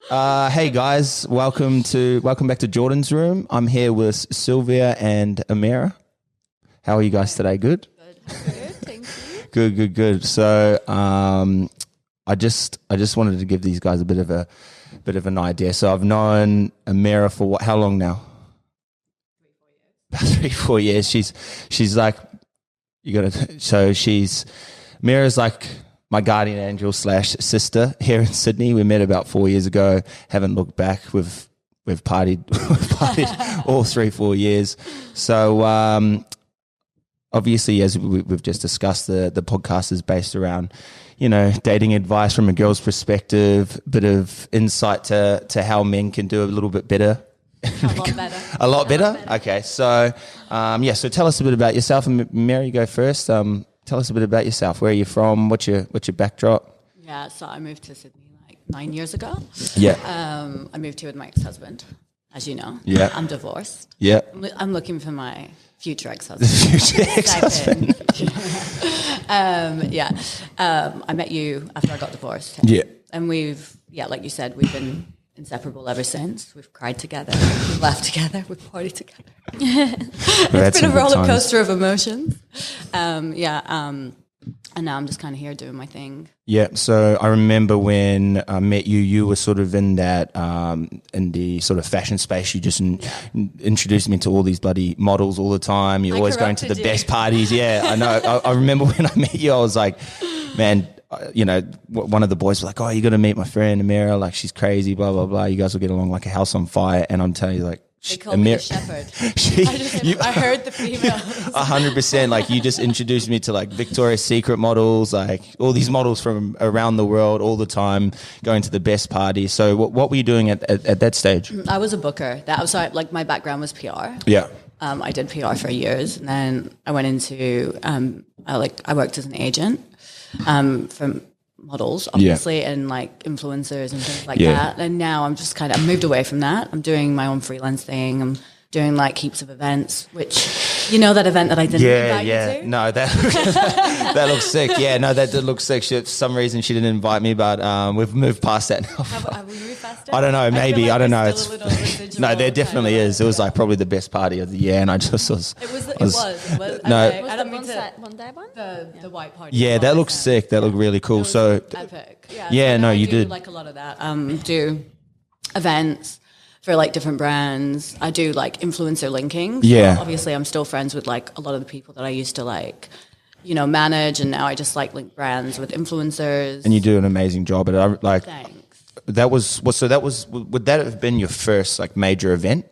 Hey guys, welcome back to Jordan's room. I'm here with Silvia and Amira. How are you guys today? Good? Good, thank you. Good. So I just wanted to give these guys a bit of an idea. So I've known Amira for how long now? 3-4 years. She's like, Amira's like my guardian angel / sister here in Sydney. We met about 4 years ago. Haven't looked back. We've partied all 3-4 years. So obviously, as we've just discussed, the podcast is based around, dating advice from a girl's perspective, bit of insight to how men can do a little bit better. A lot better. Okay. So so tell us a bit about yourself. And Mary, go first. Tell us a bit about yourself. Where are you from? What's your backdrop? Yeah, so I moved to Sydney like 9 years ago. Yeah. I moved here with my ex-husband, as you know. Yeah. I'm divorced. Yeah. I'm looking for my future ex-husband. Future ex-husband. I met you after I got divorced. Yeah. And like you said, we've been inseparable ever since. We've cried together, we've laughed together, we've partied together. It's been a roller coaster of emotions. And now I'm just kind of here doing my thing. Yeah, so I remember when I met you, you were sort of in that, in the sort of fashion space. You just introduced me to all these bloody models all the time. You're always going to the best parties. Yeah, I know. I remember when I met you, I was like, man, one of the boys was like, oh, you got to meet my friend Amira. Like, she's crazy, blah, blah, blah. You guys will get along like a house on fire. And I'm telling you, like, they call me the shepherd. I heard the females. 100%. Like, you just introduced me to like Victoria's Secret models, like all these models from around the world all the time, going to the best parties. So what were you doing at that stage? I was a booker. My background was PR. Yeah. I did PR for years, and then I went into I worked as an agent for models, obviously, and like influencers and things like that. And now I'm just I moved away from that. I'm doing my own freelance thing. I'm doing like heaps of events, which, that event that I didn't invite you to? No, that looks sick. Yeah, no, that did look sick. For some reason she didn't invite me, but we've moved past that now. Have we moved past it? I don't know, maybe. I don't know. No, there definitely is. It was like probably the best party of the year, and I just was... It was. No. Okay. Was the Bondi one? The white party. Yeah, that looks sick. That looked really cool. So epic. Yeah, no, you did. Like a lot of that. Do events for like different brands. I do like influencer linking. Yeah. So obviously I'm still friends with like a lot of the people that I used to like, manage, and now I just like link brands with influencers. And you do an amazing job at it. Like, thanks. would that have been your first like major event?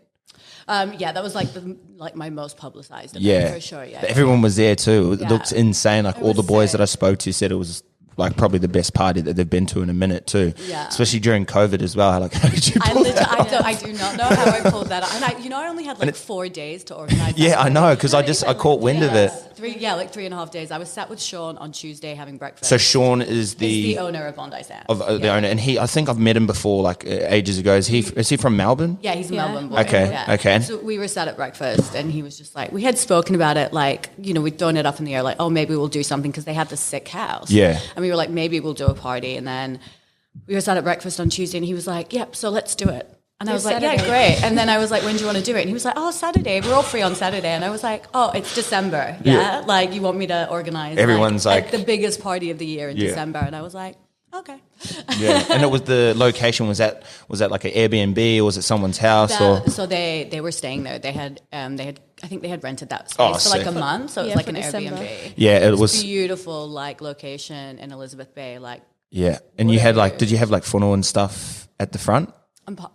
That was like my most publicized event, for sure. Yeah. Everyone was there too. It looked insane. Like all the boys sick. that I spoke to said it was like probably the best party that they've been to in a minute too. Yeah. Especially during COVID as well. Like, how did you pull that off? I do not know how I pulled that off. And I only had like 4 days to organize. Yeah, I know, because I caught wind of it. 3.5 days. I was sat with Sean on Tuesday having breakfast. So Sean is the owner of Bondi Sands. The owner, and I think I've met him before, like ages ago. Is he from Melbourne? Yeah, he's a Melbourne boy. Okay. So we were sat at breakfast, and he was just like, we had spoken about it, like, we'd thrown it up in the air, like, oh, maybe we'll do something, because they had this sick house. Yeah. And we were like, maybe we'll do a party. And then we were sat at breakfast on Tuesday, and he was like, yep, so let's do it. And I was like, yeah, great. And then I was like, when do you want to do it? And he was like, oh, Saturday. We're all free on Saturday. And I was like, oh, it's December. Yeah. Like, you want me to organize Everyone's like the biggest party of the year in December. And I was like, okay. Yeah. And it was the location, was that like an Airbnb, or was it someone's house? So they were staying there. They had I think they had rented that space for like a month. So it was like an December. Airbnb. Yeah, it was beautiful, like location in Elizabeth Bay. Like, yeah. And you had like, did you have like funnel and stuff at the front?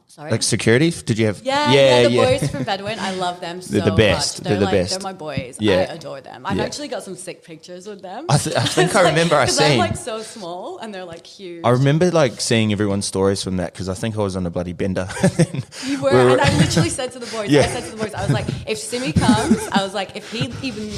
Sorry? Like security? Did you have? Yeah, the boys from Bedouin. I love them so much. They're the best. They're the best. They're my boys. Yeah. I adore them. I've actually got some sick pictures with them. I think I remember I seen. I'm like so small and they're like huge. I remember like seeing everyone's stories from that, because I think I was on a bloody bender. You were, and I literally said to the boys, I was like, if Simi comes, I was like, if he even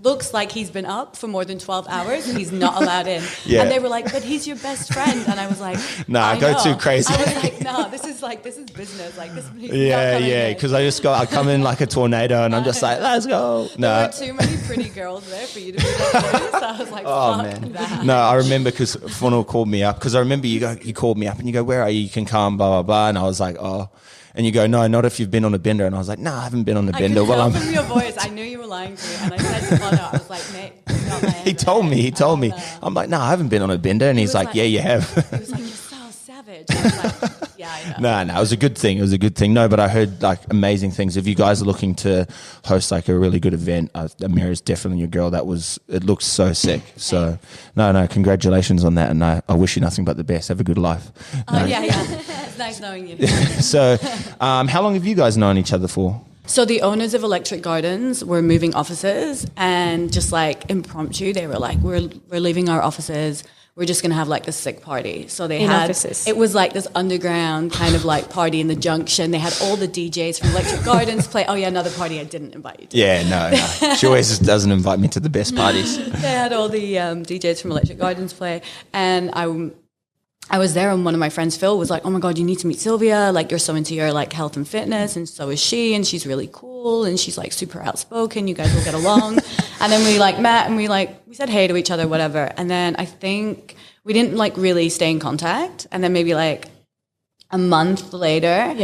looks like he's been up for more than 12 hours and he's not allowed in. Yeah. And they were like, but he's your best friend. And I was like, I go too crazy. I was like, no, this is business. Like this. Yeah. Because I come in like a tornado and I'm just like, let's go. No. There were too many pretty girls there for you to be like this. So I was like, fuck that. No, I remember because Funnel called me up because I remember you called me up and you go, where are you? You can come, blah, blah, blah. And I was like, oh. And you go, no, not if you've been on a bender. And I was like, no, I haven't been on a bender. Well, I'm from your voice. I knew you were lying to me. And I said to Bono, I was like, mate, not my He told me. I'm like, no, I haven't been on a bender. And he's like, yeah, you have. He was like, you're so savage. I was like, yeah, I know. No, it was a good thing. No, but I heard like amazing things. If you guys are looking to host like a really good event, Amira is definitely your girl. It looks so sick. So no, congratulations on that. And I wish you nothing but the best. Have a good life. Oh, yeah. It's nice knowing you. So how long have you guys known each other for? So the owners of Electric Gardens were moving offices, and just like impromptu, they were like, we're leaving our offices. We're just going to have like a sick party. So they had offices. It was like this underground kind of like party in the junction. They had all the DJs from Electric Gardens play. Oh yeah, another party I didn't invite you to. Yeah, no. She always just doesn't invite me to the best parties. They had all the DJs from Electric Gardens play, and I was there, and one of my friends, Phil, was like, oh my God, you need to meet Silvia. Like, you're so into your like health and fitness, and so is she, and she's really cool, and she's like super outspoken. You guys will get along. And then we like met, and we said hey to each other, whatever. And then I think we didn't like really stay in contact. And then maybe like a month later,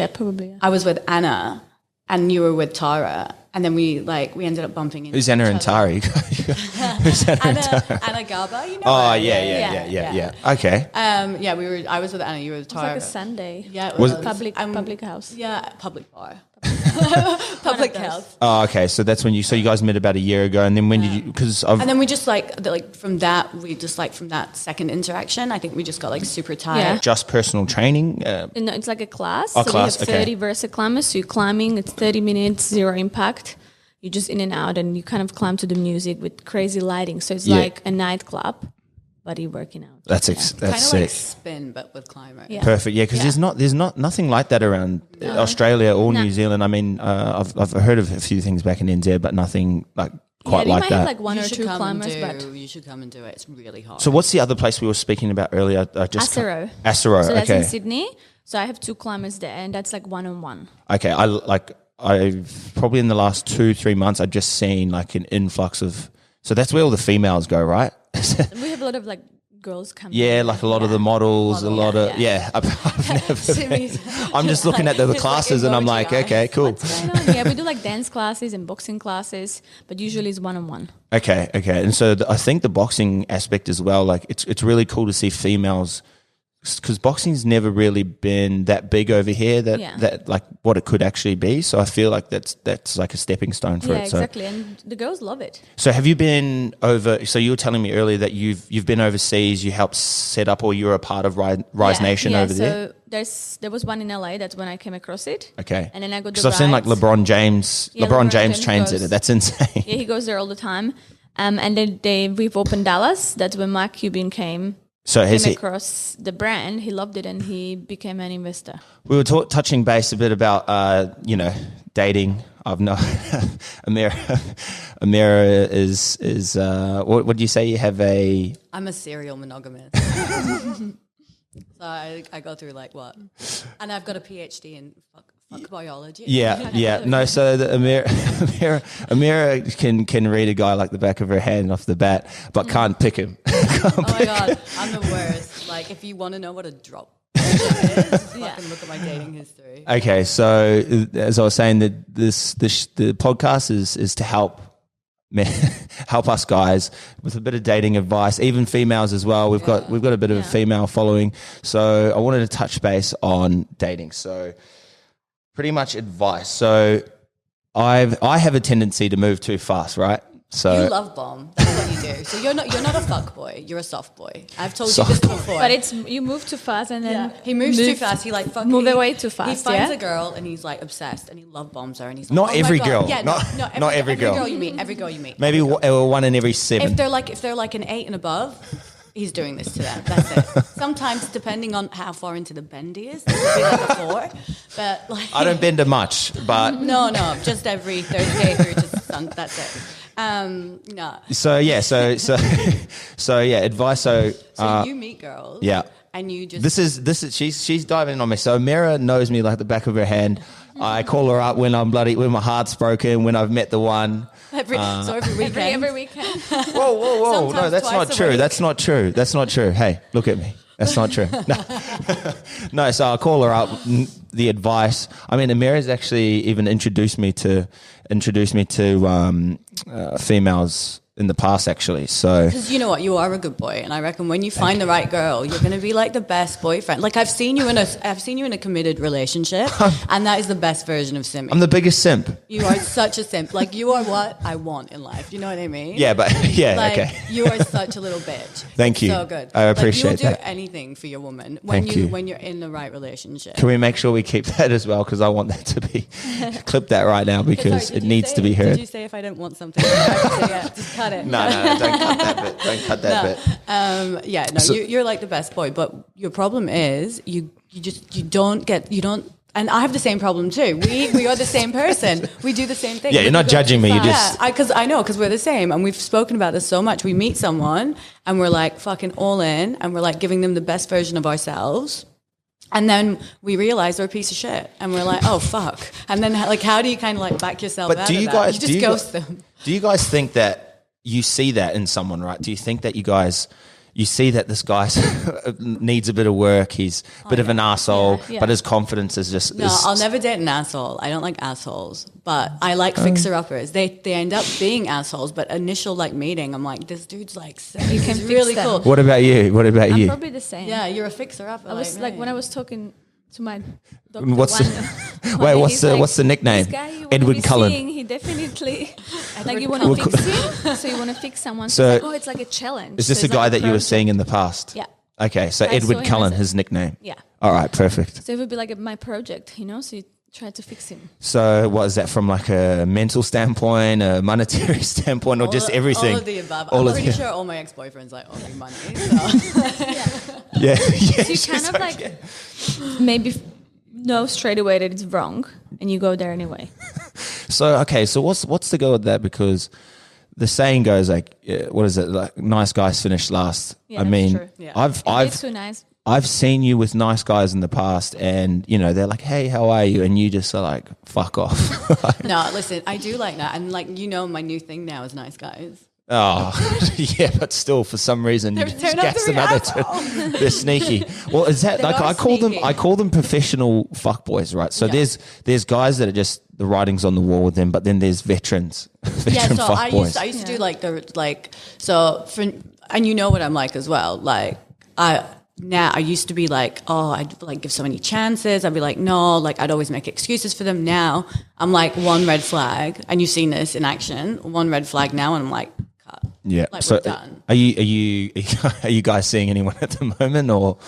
I was with Anna, and you were with Tara. And then we ended up bumping into Who's Anna and Tari? Who's Anna Garba, you know? Oh, yeah. Okay. I was with Anna, you were with Tara. It was like a Sunday. Yeah, it was. Public house. Yeah, public bar. Public health. Oh, okay. So that's when you guys met about a year ago, and then when did you? And then we just from that second interaction, I think we just got like super tired. Yeah. Just personal training. No, it's like a class. Oh, class. We have 30 Versa climbers. So you're climbing. It's 30 minutes, zero impact. You're just in and out, and you kind of climb to the music with crazy lighting. So it's like a nightclub, but you're working out. That's kind of sick. like spin, but with climbers. Yeah. Perfect. Yeah, because there's nothing like that around Australia or New Zealand. I mean, I've heard of a few things back in NZ, but nothing like quite like that. You might have like one or two climbers, but you should come and do it. It's really hard. So what's the other place we were speaking about earlier? Asaro. Asaro. So that's okay. in Sydney. So I have two climbers there, and that's like 1-on-1. Okay, I've probably in the last 2-3 months I've just seen like an influx of. So that's where all the females go, right? We have a lot of like girls coming. Yeah, like a lot of the models, I've never been. I'm just looking at the classes and I'm like, okay, cool. What's going on? Yeah, we do like dance classes and boxing classes, but usually it's 1-on-1. Okay. And so I think the boxing aspect as well, like it's really cool to see females, because boxing's never really been that big over here that like what it could actually be. So I feel like that's like a stepping stone for it. Yeah, exactly. And the girls love it. So have you been over? So you were telling me earlier that you've been overseas. You helped set up, or you're a part of Rise Nation over there. So there was one in LA. That's when I came across it. Okay. And then I got because I've seen like LeBron James. Yeah, LeBron James trains it. That's insane. Yeah, he goes there all the time. And then we've opened Dallas. That's when Mark Cuban came. So came across the brand, he loved it, and he became an investor. We were touching base a bit about, dating. I've no Amira is what do you say? You have a. I'm a serial monogamist. So I go through like what, and I've got a PhD in fuck biology. Yeah. No, so Amira can read a guy like the back of her hand off the bat, but can't pick him. Oh my God, I'm the worst. Like, if you want to know what a drop is, fucking look at my dating history. Okay, so as I was saying, that the podcast is to help us guys with a bit of dating advice, even females as well. We've got a bit of a female following, so I wanted to touch base on dating. So pretty much advice. So I have a tendency to move too fast, right? So you love bomb. That's what you do. So you're not a fuck boy. You're a soft boy. I've told you this before. But it's you move too fast, and then he moves too fast. He like fucking move away too fast. He finds a girl and he's like obsessed, and he love bombs her, and he's like, not every girl. Yeah, not every girl. Every girl you meet. Maybe 1 in every 7. If they're like an 8 and above, he's doing this to them. That's it. Sometimes, depending on how far into the bend he is, it could be like a 4. But like, I don't bend her much, but no, just every Thursday through to Sunday. That's it. No. So yeah, so yeah, advice. So you meet girls. Yeah. And you just this is she's diving in on me. So Amira knows me like the back of her hand. I call her up when when my heart's broken, when I've met the one. every weekend. Every weekend. Whoa! No, that's not true. That's not true. That's not true. Hey, look at me. That's not true. No. So I'll call her up. The advice. I mean, Amira's actually even introduced me to females in the past, actually. So because you know what, you are a good boy, and I reckon when you find the right girl, you're going to be like the best boyfriend. Like I've seen you in a committed relationship, and that is the best version of Simmy. I'm the biggest simp. You are such a simp. Like you are what I want in life. You know what I mean? Yeah, but yeah, like, okay. You are such a little bitch. Thank you. So good. I appreciate you'll that. do anything for your woman when you're in the right relationship. Can we make sure we keep that as well? Because I want that to be clip that right now because it needs to be heard. Did you say if I don't want something, just cut it? No. Don't cut that bit. Don't cut that bit. So, you're like the best boy, but your problem is you don't. And I have the same problem too. We are the same person. We do the same thing. Yeah, you're not judging me. You just because I know because we're the same, and we've spoken about this so much. We meet someone and we're like fucking all in, and we're like giving them the best version of ourselves. And then we realize they're a piece of shit, and we're like, oh fuck. And then like, how do you kind of like back yourself out of that? You just ghost them. Do you guys think that you see that in someone, right? Do you think that you see that this guy needs a bit of work, he's a bit of an asshole, but his confidence is just... No, I'll never date an asshole. I don't like assholes, but I like fixer-uppers. They end up being assholes, but initial like meeting, I'm like, this dude's like, you can really cool. What about you? I'm probably the same. Yeah, you're a fixer-upper. I was like when I was talking to my doctor what's the nickname? This guy you Edward Cullen. He definitely like you want to fix him, so you want to fix someone. So like, it's like a challenge. Is this a guy that you were seeing in the past? Yeah. Okay, so Edward Cullen, his nickname. Yeah. All right, perfect. So it would be like my project, so you try to fix him. So what is that from like a mental standpoint, a monetary standpoint, or just everything? All of the above. I'm pretty sure all my ex-boyfriends like owe me money. So. Yeah. So you kind of like maybe know straight away that it's wrong, and you go there anyway. So what's the go with that? Because the saying goes like, what is it? Like nice guys finish last. Yeah, I mean, true. Yeah. I've too nice. I've seen you with nice guys in the past, and they're like, "Hey, how are you?" And you just are like, "Fuck off." No, listen, I do like that, and like my new thing now is nice guys. Oh, yeah, but still, for some reason, you just gas them out. They're sneaky. Well, is that like I call them professional fuckboys, right? So there's guys that are just the writing's on the wall with them, but then there's veterans. Veteran so fuckboys. I used to do and you know what I'm like as well. Like I used to be like, oh, I'd like give so many chances. I'd be like, no, like I'd always make excuses for them. Now I'm like one red flag, and you've seen this in action. One red flag now, and I'm like, cut. Yeah. Like So we're done. are you guys seeing anyone at the moment, or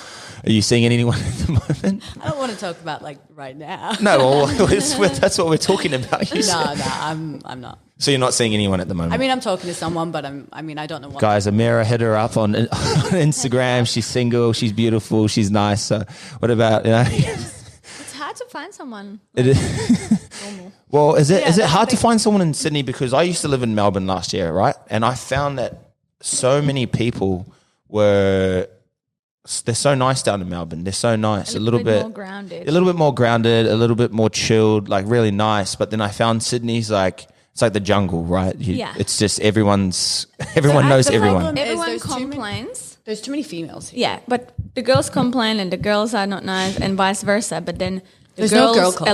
are you seeing anyone at the moment? I don't want to talk about like right now. No, well, that's what we're talking about. I'm not. So you're not seeing anyone at the moment? I mean, I'm talking to someone, but I don't know what. Guys, Amira, hit her up on Instagram. She's single. She's beautiful. She's nice. So what about, It's hard to find someone. It is. Normal. Well, is it hard to find someone in Sydney? Because I used to live in Melbourne last year, right? And I found that so many people they're so nice down in Melbourne. They're so nice. A little bit more grounded. A little bit more grounded, a little bit more chilled, like really nice. But then I found Sydney's like, it's like the jungle, right? It's just everyone knows everyone. Everyone complains. There's too many females here. Yeah, but the girls complain and the girls are not nice and vice versa. But then there's no girl code.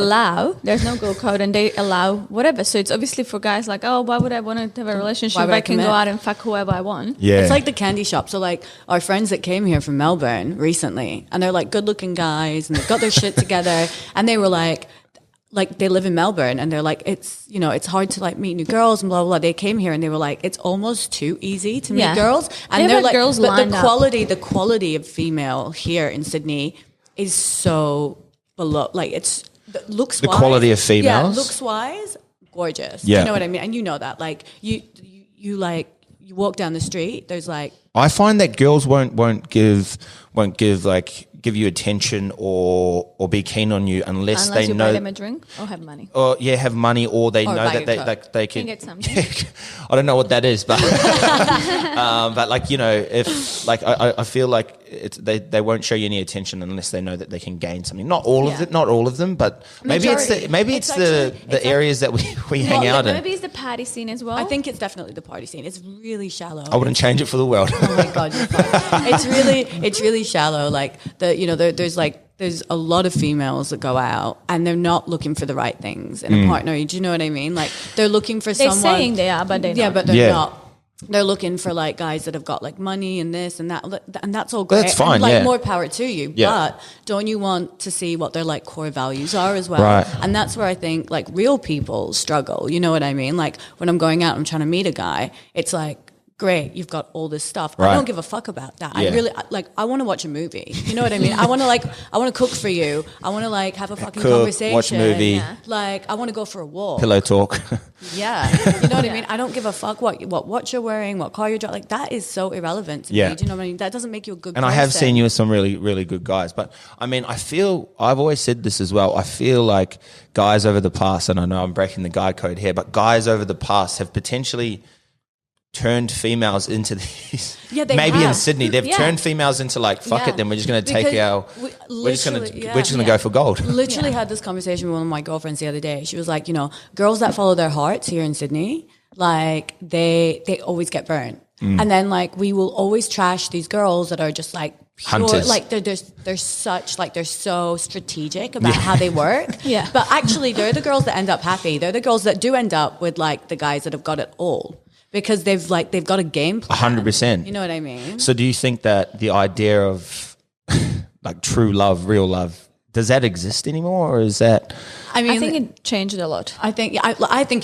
There's no girl code, and they allow whatever. So it's obviously for guys like, oh, why would I want to have a relationship if I can go out and fuck whoever I want? Yeah. It's like the candy shop. So like our friends that came here from Melbourne recently, and they're like good looking guys and they've got their shit together, and they were like they live in Melbourne, and they're like, it's it's hard to like meet new girls and blah blah blah. They came here and they were like, it's almost too easy to meet girls, and they're like, girls but the quality of female here in Sydney is so below, like it's looks the quality of females, looks wise, gorgeous. Yeah, you know what I mean, and you know that, like you walk down the street, there's like, I find that girls won't give like give you attention or be keen on you unless they you know buy them a drink or have money. Or have money, or they know buy that they can get something. I don't know what that is, but but like, you know, if like I feel like they won't show you any attention unless they know that they can gain something. Not all of them, but maybe it's the areas that we hang out in. Maybe it's the party scene as well. I think it's definitely the party scene. It's really shallow. I wouldn't change it for the world. Oh my God, you're fine. It's really shallow. Like there's a lot of females that go out and they're not looking for the right things in a partner. Do you know what I mean? Like they're looking for they're someone. saying they are, but they're not. But they're not. They're looking for like guys that have got like money and this and that, and that's all great. That's fine. And, like more power to you. Yeah. But don't you want to see what their like core values are as well? Right. And that's where I think like real people struggle. You know what I mean? Like when I'm going out, I'm trying to meet a guy. It's like, great, you've got all this stuff. Right. I don't give a fuck about that. Yeah. I really I want to watch a movie. You know what I mean? I want to cook for you. I want to like have a fucking conversation. Watch a movie. Yeah. Like I want to go for a walk. Pillow talk. Yeah. You know what I mean? I don't give a fuck what watch you're wearing, what car you're driving. Like that is so irrelevant to me. Do you know what I mean? That doesn't make you a good person. I have seen you with some really, really good guys. But I mean, I've always said this as well. I feel like guys over the past, and I know I'm breaking the guy code here, but guys over the past have potentially turned females into these. Yeah, they maybe have. in Sydney they've turned females into like fuck it. Then we're just going to take our. We're just going to go for gold. Literally had this conversation with one of my girlfriends the other day. She was like, you know, girls that follow their hearts here in Sydney, like they always get burned. And then like we will always trash these girls that are just like pure, hunters. like they're so strategic about how they work. Yeah. But actually they're the girls that end up happy. They're the girls that do end up with like the guys that have got it all. Because they've got a game plan. 100%. You know what I mean? So do you think that the idea of like true love, real love, does that exist anymore, or is that? I mean, I think it changed a lot. I think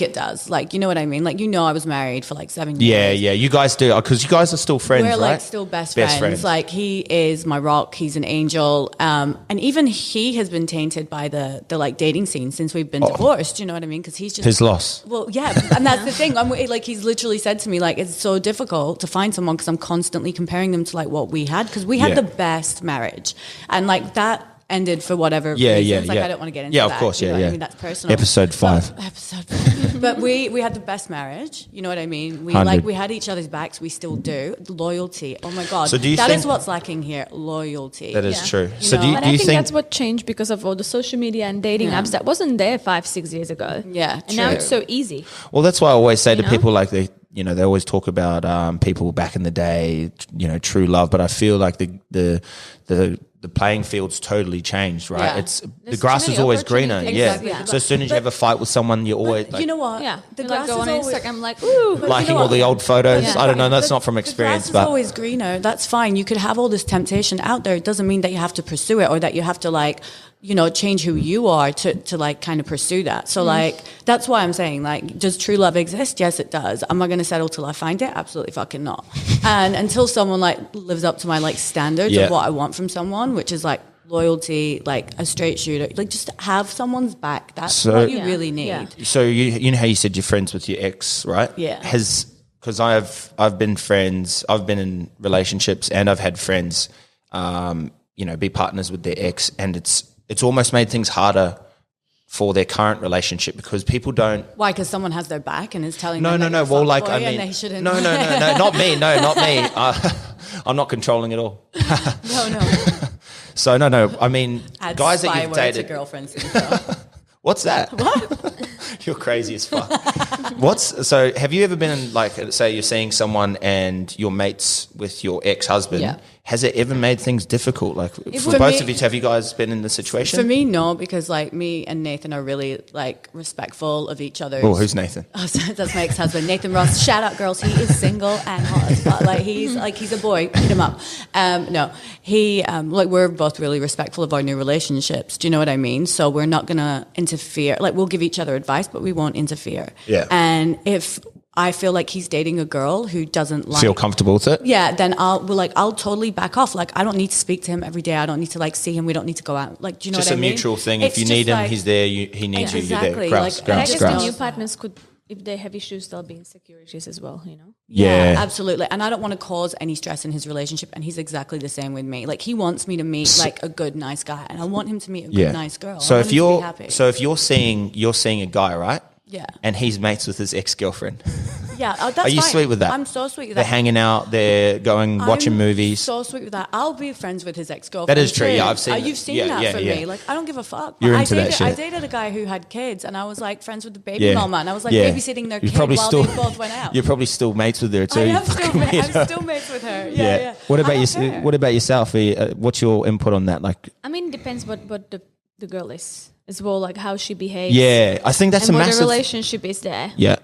it does. Like, you know what I mean? Like, you know, I was married for like 7 years. Yeah. You guys do, because you guys are still friends, We're right? like still best friends. Like he is my rock. He's an angel. And even he has been tainted by the like dating scene since we've been divorced. Do you know what I mean? Because he's just his loss. Well, yeah, and that's the thing. Like he's literally said to me, like it's so difficult to find someone because I'm constantly comparing them to like what we had, because we had the best marriage, and like that ended for whatever reasons. Like I don't want to get into that. Yeah, of course, you know yeah. I mean, that's personal. Episode 5. But we had the best marriage. You know what I mean? We 100. we had each other's backs. We still do. Loyalty. Oh my God. So do you that think is what's lacking here. Loyalty. That is true. You So know? do you But I think think that's what changed because of all the social media and dating apps that wasn't there 5-6 years ago. Yeah, and now true. it's so easy. Well, that's why I always say to know? people like they always talk about people back in the day, true love. But I feel like the playing field's totally changed, right? Yeah. It's the There's grass too is many always greener. opportunities. Yeah. Exactly. So as soon as you have a fight with someone, you're always like, you know what? Yeah, The you grass go is on always Instagram like, ooh, liking all the old photos. Yeah. I don't know. That's not from experience, the but grass is always greener. That's fine. You could have all this temptation out there. It doesn't mean that you have to pursue it or that you have to like, change who you are to like kind of pursue that. So like, that's why I'm saying like, does true love exist? Yes, it does. Am I going to settle till I find it? Absolutely fucking not. And until someone like lives up to my like standards of what I want from someone, which is like loyalty, like a straight shooter, like just have someone's back. That's what you really need. Yeah. So you know how you said you're friends with your ex, right? Yeah. Because I've been friends, I've been in relationships, and I've had friends, be partners with their ex, and it's almost made things harder for their current relationship because people don't. Why? Because someone has their back and is telling No. them. Well, like I mean, they shouldn't. no, not me. No, not me. I'm not controlling at all. No. So no. I mean, Add guys that you've spyware dated. to girlfriends. What's that? What? You're crazy as fuck. So have you ever been in, like, say you're seeing someone and you're mates with your ex-husband? Yeah. Has it ever made things difficult? Like for For both me- of you, have you guys been in this situation? For me, no, because like me and Nathan are really like respectful of each other. Oh, who's Nathan? Oh, so that's my ex-husband, Nathan Ross. Shout out, girls. He is single and hot as fuck. Like he's a boy. Hit him up. No, he we're both really respectful of our new relationships. Do you know what I mean? So we're not gonna interfere. Like we'll give each other advice, but we won't interfere. Yeah. And if I feel like he's dating a girl who doesn't like Feel comfortable with it? yeah, then I'll totally back off. Like I don't need to speak to him every day. I don't need to like see him. We don't need to go out. Like, do you know Just what I a mean? mutual thing. It's if you just need him, like- he's there. He needs you. You're exactly. there. Like, I Grouse. guess the new partners could if they have issues, there'll be insecurities as well, you know? Yeah. Absolutely. And I don't want to cause any stress in his relationship. And he's exactly the same with me. Like, he wants me to meet like a good, nice guy, and I want him to meet a good, nice girl. So if you're seeing a guy, right? Yeah. And he's mates with his ex-girlfriend. Yeah. That's Are you fine. sweet with that? I'm so sweet with They're that. hanging out, they're watching movies. So sweet with that. I'll be friends with his ex-girlfriend. That is true. Too. Yeah, I've seen that. You've seen Yeah, that from yeah. me. Like, I don't give a fuck. You're I into that shit. I dated a guy who had kids, and I was like friends with the baby mama, and I was like babysitting their kid while they both went out. You're probably still mates with her too. I'm still mates with her. Yeah. What about yourself? What's your input on that? Like, I mean, it depends what the girl is as well, like how she behaves. Yeah, I think that's and a what massive... the relationship is there. Yeah.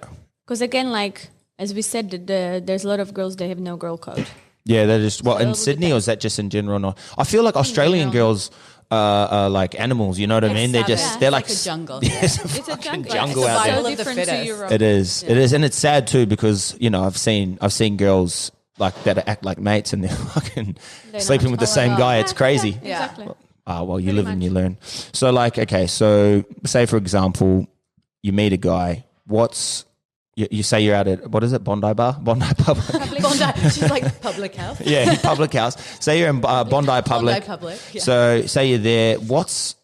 Because again, like, as we said, there's a lot of girls, they have no girl code. Yeah, that is... Well, in Sydney, or is that just in general? No, I feel like Australian girls are like animals, you know what I mean? They're like... a jungle. It's It's a jungle. jungle It's out there. so different to Europe. It is. And it's sad too, because, you know, I've seen girls like that act like mates, and they're fucking sleeping with the same guy. It's crazy. Yeah. Exactly. Well, you live and you learn. So, like, okay, so say, for example, you meet a guy. You say you're out at, what is it, Bondi Bar? Bondi Pub? Bondi, she's like public house. Yeah, public house. Say you're in Bondi Public. Bondi Public, yeah. So, say you're there. What's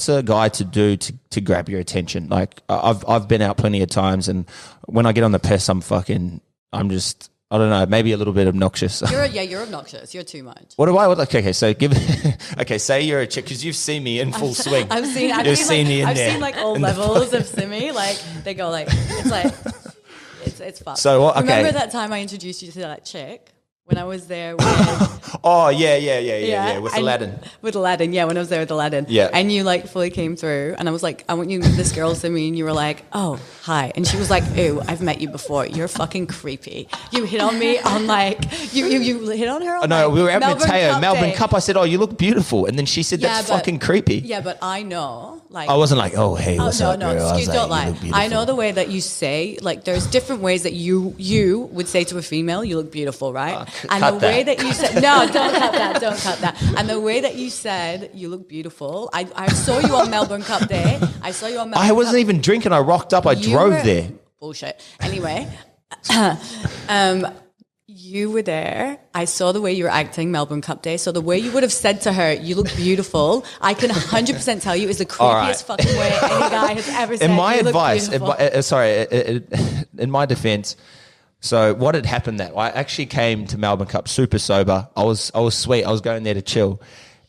a guy to do to grab your attention? Like, I've been out plenty of times, and when I get on the piss, I'm just... I don't know, maybe a little bit obnoxious. You're obnoxious. You're too much. Okay, so say you're a chick, because you've seen me in full swing. I've seen like all levels of Simi. Like, they go like, it's like, it's fucked. So what? Okay. Remember that time I introduced you to that chick? When I was there with... Oh, yeah, with Aladdin. With Aladdin, yeah, when I was there with Aladdin. Yeah. And you, like, fully came through, and I was like, I want you to meet this girl to me, and you were like, oh, hi. And she was like, ew, I've met you before. You're fucking creepy. You hit on me on, like... You hit on her on, no, we were at Mateo, Melbourne Cup. I said, oh, you look beautiful. And then she said, that's fucking creepy. Yeah, but I know... Like, I wasn't like, oh, hey, what's up, girl? Excuse, don't lie. I know the way that you say, like, there's different ways that you would say to a female, you look beautiful, right? Way that you said, no, don't cut that. And the way that you said, you look beautiful, I saw you on Melbourne Cup Day. I wasn't even drinking. I rocked up. I drove there. Bullshit. Anyway, you were there. I saw the way you were acting Melbourne Cup Day. So the way you would have said to her, you look beautiful, I can 100% tell you is the creepiest fucking way any guy has ever said. In my advice, in my defense, so what had happened that I actually came to Melbourne Cup super sober. I was sweet. I was going there to chill.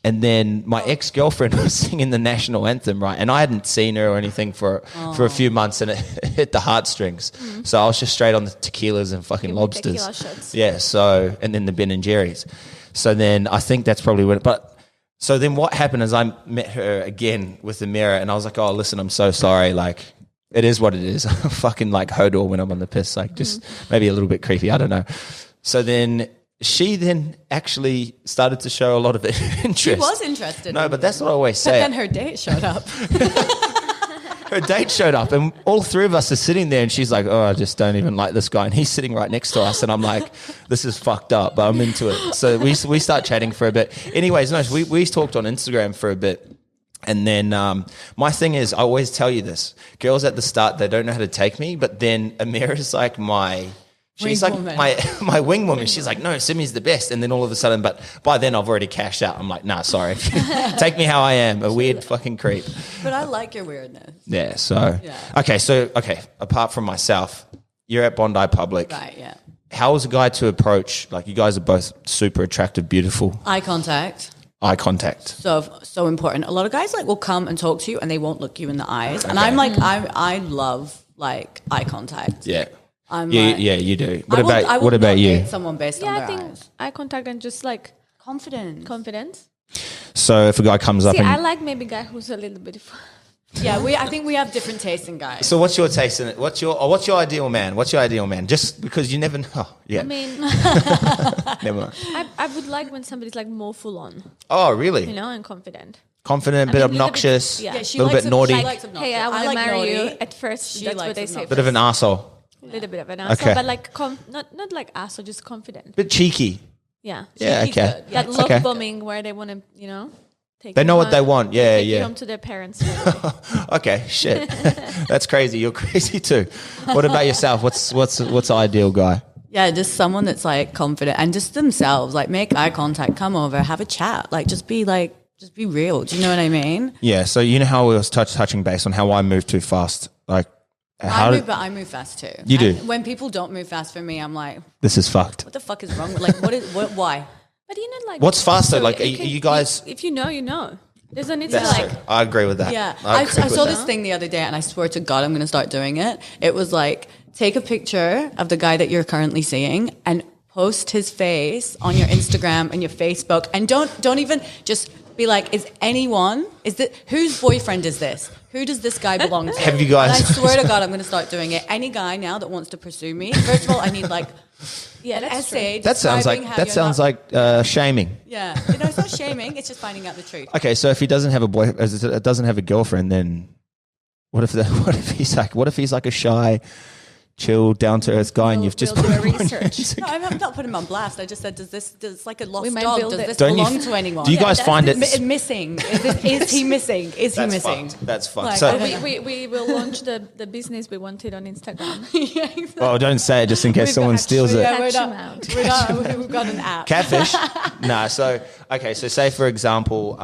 And then my ex-girlfriend was singing the national anthem, right? And I hadn't seen her or anything for a few months, and it hit the heartstrings. Mm. So I was just straight on the tequilas and fucking lobsters. Tequila shots. Yeah, so, and then the Ben and Jerry's. So then I think that's probably what, so then what happened is I met her again with Amira, and I was like, oh, listen, I'm so sorry. Like, it is what it is. Fucking like Hodor when I'm on the piss, like just maybe a little bit creepy. I don't know. So then... She then actually started to show a lot of interest. She was interested. No, but that's what I always say. But then her date showed up. Her date showed up, and all three of us are sitting there, and she's like, oh, I just don't even like this guy. And he's sitting right next to us, and I'm like, this is fucked up, but I'm into it. So we start chatting for a bit. Anyways, no, we talked on Instagram for a bit. And then my thing is, I always tell you this. Girls at the start, they don't know how to take me, but then Amira's like she's like my wing woman. She's like, no, Simi's the best. And then all of a sudden, but by then I've already cashed out. I'm like, nah, sorry. Take me how I am, a weird fucking creep. But I like your weirdness. Yeah, so. Yeah. Okay, apart from myself, you're at Bondi Public. Right, yeah. How is a guy to approach? Like, you guys are both super attractive, beautiful. Eye contact. So important. A lot of guys like will come and talk to you and they won't look you in the eyes. And I'm like, I love like eye contact. Yeah. You do. What about you? Date someone based on their I think eyes. eye contact and just like confidence. So if a guy comes up, I like maybe a guy who's a little bit. Yeah, I think we have different tastes in guys. So what's your taste in it? What's your ideal man? What's your ideal man? Just because you never know. Yeah. I mean, never mind. I would like when somebody's like more full on. Oh, really? You know, and confident. Confident, bit obnoxious, a little bit naughty. Hey, I want to marry you. At first, that's what they say. Bit of an arsehole. A little bit of an asshole, but like not like asshole, just confident. Bit cheeky. Yeah. Yeah. Okay. That love bombing where they want to, you know. Take They you know what home- they want. Yeah, take you yeah. home to their parents. Really. Okay, shit. That's crazy. You're crazy too. What about yourself? What's ideal guy? Yeah, just someone that's like confident and just themselves. Like make eye contact, come over, have a chat. Just be real. Do you know what I mean? Yeah. So you know how we was touching base on how I move too fast. Like how But I move fast too. You do? And when people don't move fast for me, I'm like, this is fucked. what the fuck is wrong? Why? But you know, like What's faster? so Like are you can- you guys? if you know, you know. There's no need to That's like. true. I agree with that. Yeah, I I agree with saw that. this thing the other day, and I swear to God, I'm going to start doing it. It was like, take a picture of the guy that you're currently seeing and post his face on your Instagram and your Facebook, and don't even just be like, whose boyfriend is this? Who does this guy belong to? Have you guys- And I swear to God, I'm going to start doing it. Any guy now that wants to pursue me, first of all, I need like Yeah, an that's essay. That sounds describing how like you're not- shaming. Yeah, it's not shaming. It's just finding out the truth. Okay, so if he doesn't have doesn't have a girlfriend, then what if he's like a shy, chill, down to earth guy, and you've just we'll put do a him on research. Instagram? No, I'm not putting him on blast. I just said, does like a lost We might dog, build does it. this Don't you belong f- to anyone? do you guys find it- missing? Is he missing? Is he That's missing? fucked. That's fucked. Like, So, I don't we will launch the business we wanted on Instagram. Yeah, exactly. well, don't say it just in case someone steals it. Yeah, Catch him out. we've got an app. Catfish? No. So, okay. So, say for example,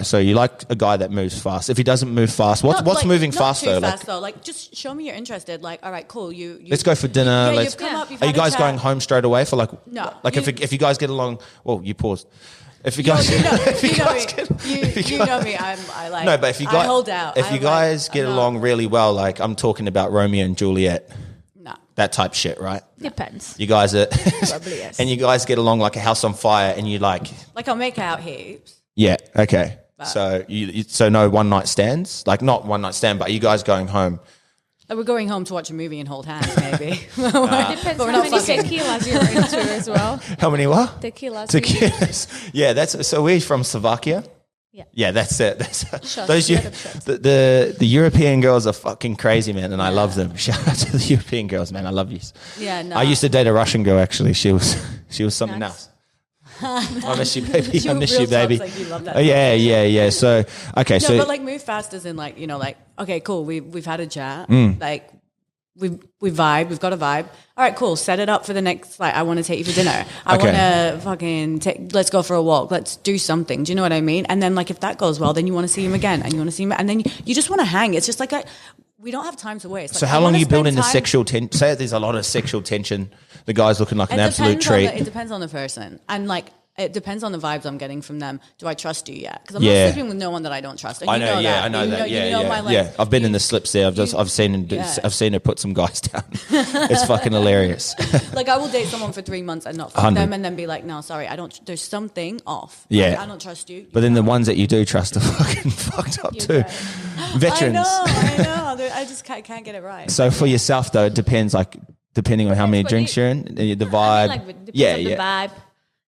so you like a guy that moves fast. If he doesn't move fast, what's moving fast though? Not too fast though. Like, just show me you're interested. Like, all right, cool. You Let's go for dinner. Yeah, let's. you've come up, you've Are you had a guys chat. going home straight away for like? No. Like if you guys get along, well, you paused. If you guys, You know if you me. guys get- if You guys- know me. I like. No, but if you I guys, hold out. if you guys get along really well, like I'm talking about Romeo and Juliet, No. that type shit, right? Depends. You guys are, Probably yes. and you guys get along like a house on fire, and you like, Like I'll make out heaps. yeah, okay. So so no one night stands, like not one night stand, but are you guys going home? We're going home to watch a movie and hold hands, maybe. Depends But how we're not many fucking. tequilas you're into as well. How many what? Tequilas. Tequilas. Yeah, that's so we're from Slovakia. Yeah. Yeah, that's it. That's Shots, those a lot of shots. the European girls are fucking crazy, man, and I love them. Shout out to the European girls, man. I love you. Yeah, no. I used to date a Russian girl. Actually, she was something Nice. else. I miss you, baby. I miss real you, baby. talks, like, you love that. Oh, yeah. So okay, No, so but like move fast as in like, like, okay, cool. We've had a chat. Mm. Like we vibe. We've got a vibe. All right, cool. Set it up for the next. Like, I want to take you for dinner. I Okay. want to fucking let's go for a walk. Let's do something. Do you know what I mean? And then like if that goes well, then you want to see him again, and you want to see him, and then you just want to hang. It's just like we don't have time to waste. so Like, how I long are wanna you spend building the time- sexual tension? Say there's a lot of sexual tension. The guy's looking like an absolute treat. It depends on the person, and like it depends on the vibes I'm getting from them. Do I trust you yet? Because I'm Yeah. not sleeping with no one that I don't trust. And I you know, that. I know You that. you know my, like, yeah. I've been in the slips there. I've seen her put some guys down. It's fucking hilarious. Like I will date someone for 3 months and not fuck 100. them, and then be like, no, sorry, I don't. There's something off. Yeah. Like, I don't trust you. But then the ones that you do trust are fucking fucked up too. Veterans. I know. I just can't get it right. So for yourself though, it depends. Like depending on how many but drinks you're in, the vibe. I mean, like, it depends yeah, on the yeah. vibe.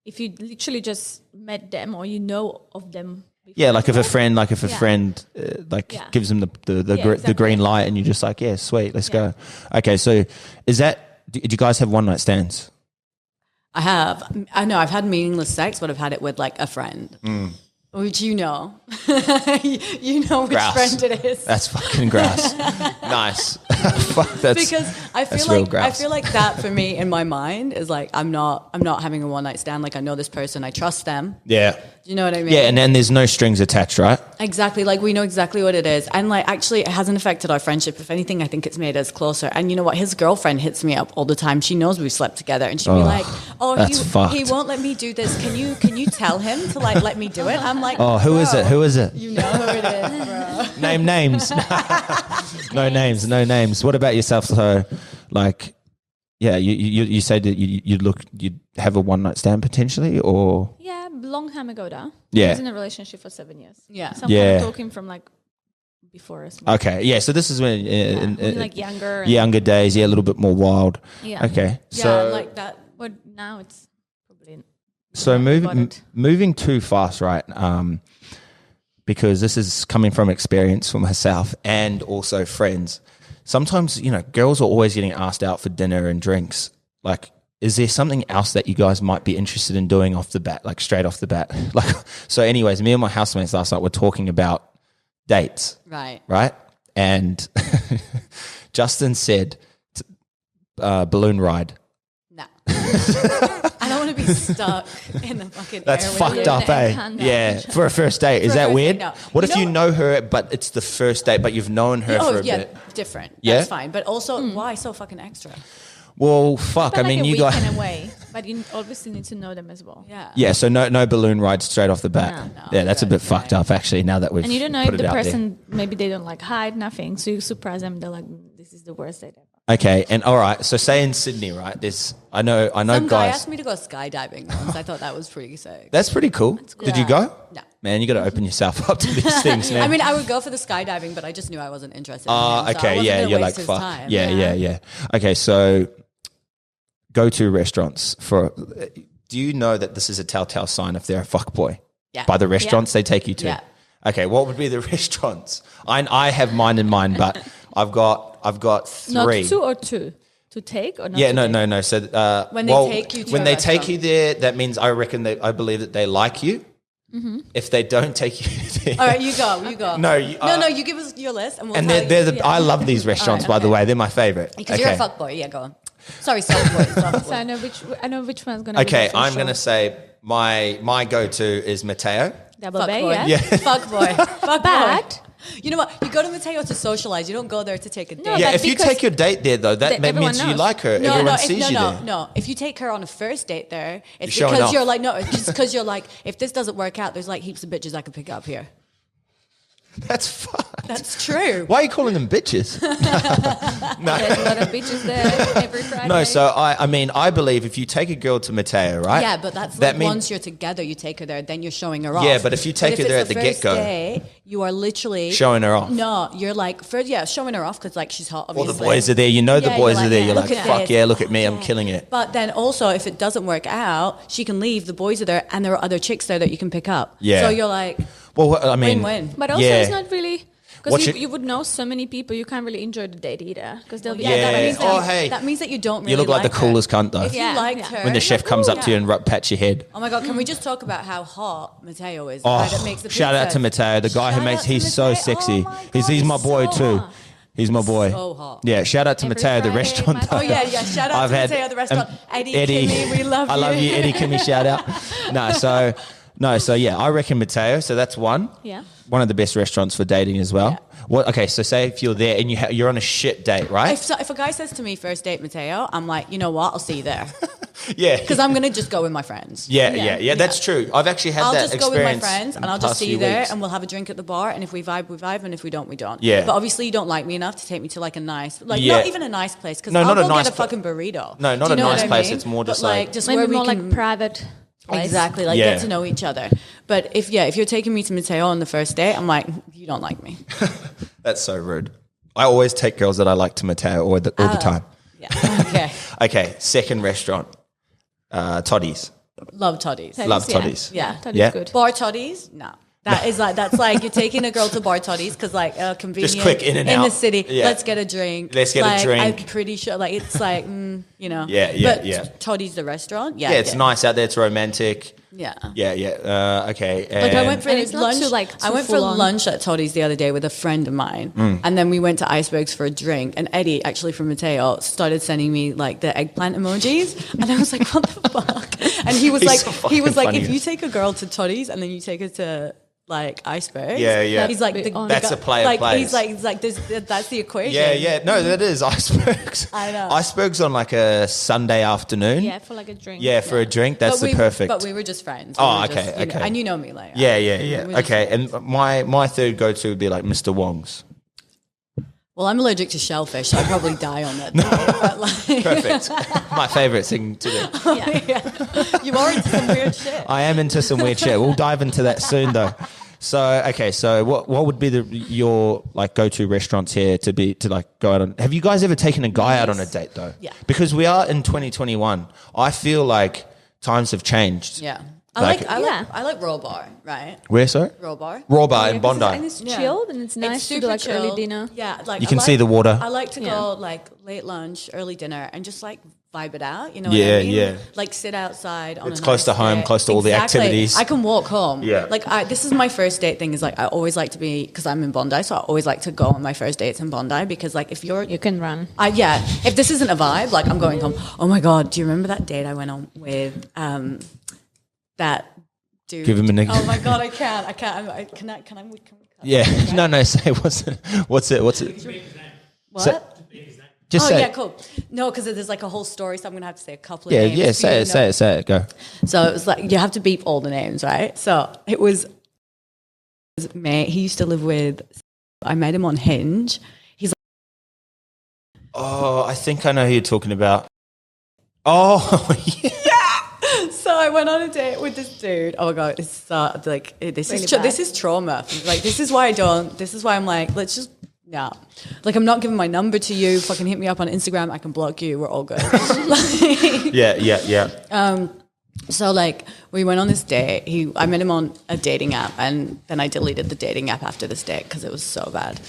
If you literally just met them or you know of them. Before, Yeah, like if a friend, Yeah. Yeah. gives them the exactly. green light, and you're just like, yeah, sweet, let's go. Okay, so do you guys have one night stands? I know I've had meaningless sex, but I've had it with like a friend. Which you know. You know which Grouse. friend it is. That's fucking grass. Nice. Fuck, that's Because I that's feel real like grouse. that for me in my mind is like I'm not having a one night stand. Like I know this person, I trust them. yeah. Do you know what I mean? Yeah, and then there's no strings attached, right? Exactly. Like we know exactly what it is. And like actually it hasn't affected our friendship. If anything, I think it's made us closer. And you know what? His girlfriend hits me up all the time. She knows we've slept together and she'll be like, oh, that's fucked. he won't let me do this. Can you tell him to like let me do it? I'm like, Oh, who is bro, it? Who is it? You know who it is, bro. Name names. No names. What about yourself? So, like, yeah, you said that you'd have a one night stand potentially, or Yeah, long time ago though. Yeah. I was in a relationship for 7 years. Yeah. So I'm Yeah. kind of talking from like before us. okay, yeah. So this is when When you're, like younger. And, younger days, yeah, a little bit more wild. Yeah. Okay, Yeah, so like that. But now it's probably so about it. moving too fast, right? Because this is coming from experience for myself and also friends. Sometimes, girls are always getting asked out for dinner and drinks. Like, is there something else that you guys might be interested in doing off the bat, like straight off the bat? Like, so anyways, me and my housemates last night were talking about dates. Right? And Justin said balloon ride. No. I don't want to be stuck in the fucking That's air. fucked up, eh? Yeah, for a first date. Is that weird? No. What if you know her, but it's the first date, but you've known her for a bit? Different. Yeah? That's fine. But also, why so fucking extra? Well, fuck. I mean, like you a guys. weekend away, but you obviously need to know them as well. Yeah. Yeah, so no balloon ride straight off the bat. No. Yeah, that's a bit fucked up, actually. Now that we've And you don't know put if it the out person, maybe they don't like hide, nothing. So you surprise them, they're like, this is the worst date ever. there. Okay, and all right. So say in Sydney, right? There's I know Some guy guys. asked me to go skydiving once. I thought that was pretty sick. That's pretty cool. Did you go? No. Man, you got to open yourself up to these things, man. I mean, I would go for the skydiving, but I just knew I wasn't interested in him, so I okay, wasn't yeah, gonna you're waste like his fuck. time. Yeah. Okay, so go-to restaurants for. Do you know that this is a telltale sign if they're a fuckboy? Yeah. By the restaurants they take you to. Yeah. Okay, what would be the restaurants? I have mine in mind, but I've got three. Not two or two? To take or not? Yeah, to take? no. So When they take you to when a they take restaurant. you there, that means I believe that they like you. Mm-hmm. If they don't take you there, All right, you go. No, you give us your list, and we'll. and tell they're you. the. I love these restaurants, by the okay. way. They're my favorite. Because you're a fuckboy. Yeah, go on. Sorry, softboy. So I know which one's gonna. Okay, be the I'm official. gonna say my go-to is Mateo. Double bay, Fuckboy. yeah. Fuckboy. Fuckboy. But You know what? You go to Mateo to socialize. You don't go there to take a date. No, Yeah, but if you because take your date there, though, that everyone means you knows. like her. Everyone sees you there. No. If you take her on a first date there, it's You're showing because off. you're like, no, it's just because you're like, if this doesn't work out, there's like heaps of bitches I could pick up here. That's fucked. That's true. Why are you calling them bitches? there's a lot of bitches there every Friday. No, so I mean, I believe if you take a girl to Mateo, right? Yeah, but that's that like once you're together, you take her there, then you're showing her off. Yeah, but if you take her there at the get-go- day, you are literally showing her off. No, you're like, showing her off because like she's hot. All Obviously. the boys are there. You know the Yeah, boys you're are there. You're look like, at fuck this. yeah, look at me. I'm killing it. But then also, if it doesn't work out, she can leave. The boys are there, and there are other chicks there that you can pick up. Yeah. So you're like, Well, I mean, win-win. But also, yeah. it's not really What because you- you would know so many people. You can't really enjoy the date either because they'll be Yeah. that means that, Oh, hey. that means that you don't really You look like the her. coolest cunt, though. If you Yeah, liked yeah. her, When the chef comes up to you and pats your head. oh my god, can we just talk about how hot Mateo is? Oh, That makes the shout out pizza. to Mateo, the guy who Shout makes. out to He's so Mateo. sexy. Oh my he's God, my he's boy so too. hot. He's my boy. So hot. Yeah, shout out to Every Mateo, the Friday, restaurant. my Oh yeah, shout out to Mateo, the restaurant. Eddie, Kimmy, we love you. I love you, Eddie, Kimmy. Shout out. So yeah, I reckon Mateo. So that's one. Yeah. One of the best restaurants for dating as well. Yeah. What? Okay, so say if you're there and you're on a shit date, right? If a guy says to me first date Mateo, I'm like, you know what? I'll see you there Yeah. because I'm gonna just go with my friends. Yeah. That's true. I've actually had I'll that just go with my experience friends in and the I'll just past see you few there weeks. and we'll have a drink at the bar, and if we vibe, we vibe, and if we don't, we don't. Yeah. But obviously you don't like me enough to take me to like a nice, like Yeah. not even a nice place because No, I'll not a go nice get a pla- fucking burrito. No, not Do you a know nice what I place, mean? it's more just But like- just Maybe where we more can like private. Place. exactly like Yeah. get to know each other. But if you're taking me to Mateo on the first date, I'm like, you don't like me. That's so rude. I always take girls that I like to Mateo all the time. Yeah. Okay. Okay, second restaurant, Toddy's. Love toddies. Love Toddy's. Yeah. Toddy's Yeah. good. Bar toddies? No. That's like you're taking a girl to bar toddies because like convenient. Just quick in and in out. the city. Yeah. Let's get a drink. Let's get a Like, drink. I'm pretty sure like it's like you know. Yeah, But Toddy's the restaurant. Yeah, it's nice out there. It's romantic. Yeah. Yeah. Okay. Like I went for And it's not lunch. too, like, I too went for full on. lunch at Toddy's the other day with a friend of mine, and then we went to Icebergs for a drink. And Eddie, actually from Mateo, started sending me like the eggplant emojis, and I was like, "What the fuck?" And he was He's like, so fucking funny. "If you take a girl to Toddy's and then you take her to like Icebergs, Yeah. he's like, That's a player like, plays. He's like, that's the equation. Yeah. No, that is icebergs. I know. Icebergs on like a Sunday afternoon. Yeah, for like a drink. Yeah, for a drink. That's the perfect. But we were just friends. Oh, We were okay, just, you know, okay. and you know me, like Yeah. we were just Okay, friends. and my third go-to would be like Mr. Wong's. Well, I'm allergic to shellfish, so I'd probably die on that. But like, Perfect. My favorite thing to do. you are into some weird shit. I am into some weird shit. We'll dive into that soon, though. So okay, so what would be your like go-to restaurants here to like go out on? Have you guys ever taken a guy out on a date though? Yeah. Because we are in 2021. I feel like times have changed. Yeah. Like- I like Raw Bar, right? Where, sorry? Raw Bar. Raw Bar Yeah, in 'cause Bondi. and it's Yeah. chilled and it's nice It's to do super like early chill. dinner. Yeah, like You can see the water. I like to Yeah. go like late lunch, early dinner, and just like vibe it out, you know what I mean? Yeah. Like sit outside on it's close to home, close to all the activities. I can walk home. Yeah. Like this is my first date thing is like I always like to be, because I'm in Bondi, so I always like to go on my first dates in Bondi because like if you can run. If this isn't a vibe, like I'm going home. Oh my God, do you remember that date I went on with that dude? Give him a nickname. Oh my God, I can't. Can I? Yeah. No, say what's it? What? So, just say yeah, cool. No, because there's like a whole story, so I'm going to have to say a couple of names. Yeah, say it, go. So it was like, you have to beep all the names, right? So it was mate, he used to live with, I met him on Hinge. He's like, oh, I think I know who you're talking about. Oh, yeah. So I went on a date with this dude. Oh my God, it's this is trauma. Like, this is why I'm like, let's just, no. Like, I'm not giving my number to you. Fucking hit me up on Instagram. I can block you. We're all good. Yeah. So, like, we went on this date. I met him on a dating app, and then I deleted the dating app after this date because it was so bad.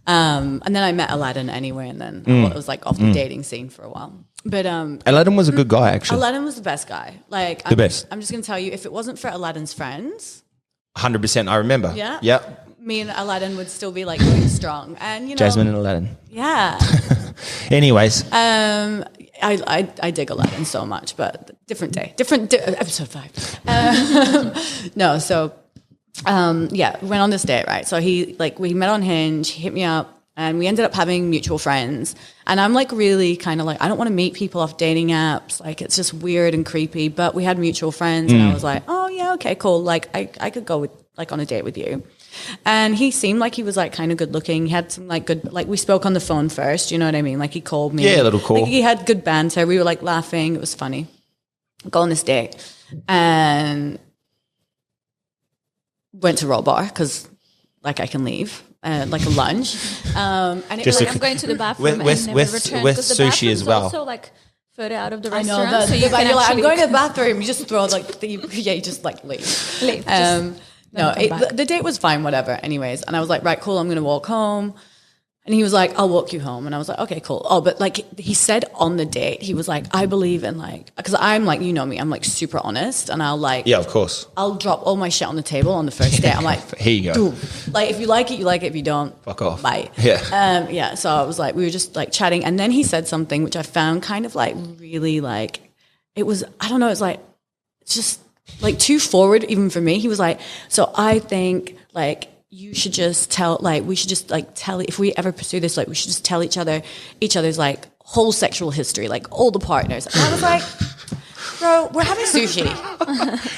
And then I met Aladdin anyway, and then it was, like, off the dating scene for a while. But Aladdin was a good guy, actually. Aladdin was the best guy. Like, best. I'm just going to tell you, if it wasn't for Aladdin's friends... 100%, I remember. Yeah? Yep. Me and Aladdin would still be like really strong, and you know, Jasmine and Aladdin. Yeah. Anyways, I dig Aladdin so much, but different day, episode 5. No, so yeah, we went on this date, right? So we met on Hinge. He hit me up, and we ended up having mutual friends. And I'm like really kind of like, I don't want to meet people off dating apps. Like, it's just weird and creepy. But we had mutual friends, and I was like, oh yeah, okay, cool. Like I could go with like on a date with you. And he seemed like he was like kind of good looking. He had some like good, like we spoke on the phone first, you know what I mean? Like he called me. Yeah, a little call. Like, he had good banter. We were like laughing. It was funny. Go on this date and went to Roll Bar because like I can leave. Like a lunch. And it was like, I'm going to the bathroom and never return. With sushi as well. Also like further out of the I restaurant. know, so you can like, I'm going to the bathroom. You just throw like, you just like leave. No, the date was fine, whatever. Anyways, and I was like, right, cool, I'm going to walk home. And he was like, I'll walk you home. And I was like, okay, cool. Oh, but like he said on the date, he was like, I believe in like, because I'm like, you know me, I'm like super honest. And I'll like, yeah, of course, I'll drop all my shit on the table on the first date. I'm like, here you go. Dude. Like, if you like it, you like it. If you don't, fuck off. Bye. Yeah. Yeah. So I was like, we were just like chatting. And then he said something which I found kind of like really like, it was, I don't know, it's like, it's just like too forward even for me. He was like, so I think like, you should just tell, like, we should just like tell, if we ever pursue this, like, we should just tell each other's like whole sexual history, like all the partners. And I was like, bro, we're having sushi.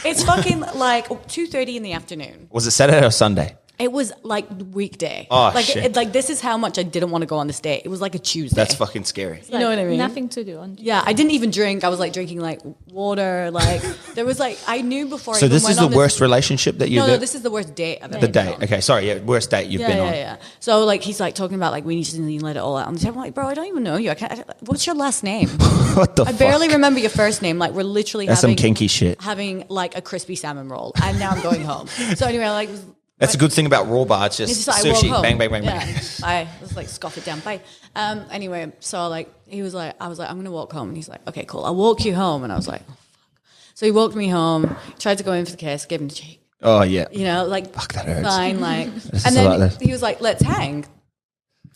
It's fucking like 2:30 in the afternoon. Was it Saturday or Sunday? It was like weekday. Oh, like, shit. Like this is how much I didn't want to go on this date. It was like a Tuesday. That's fucking scary. You know what I mean? Nothing to do on Tuesday. Yeah, I didn't even drink. I was like drinking like water. Like there was like, I knew before. So this is the worst relationship that you've No, this is the worst date I've ever The date. Okay, sorry. Yeah, worst date you've been on. Yeah. So like he's like talking about like we need to let it all out. I'm like, bro, I don't even know you. What's your last name? What the fuck? I barely remember your first name. Like we're literally That's some kinky shit. having like a crispy salmon roll, and now I'm going home. So anyway, like. That's a good thing about Raw Bar. It's just like, sushi, bang, bang, bang, yeah. bang. I was like, scoff it down, bye. Anyway, so like he was like, I was like, I'm gonna walk home, and he's like, okay, cool, I'll walk you home, and I was like, oh, fuck. So he walked me home, tried to go in for the kiss, gave him the cheek. Oh yeah, you know, like fuck that hurts. Fine, like, and then he was like, let's hang,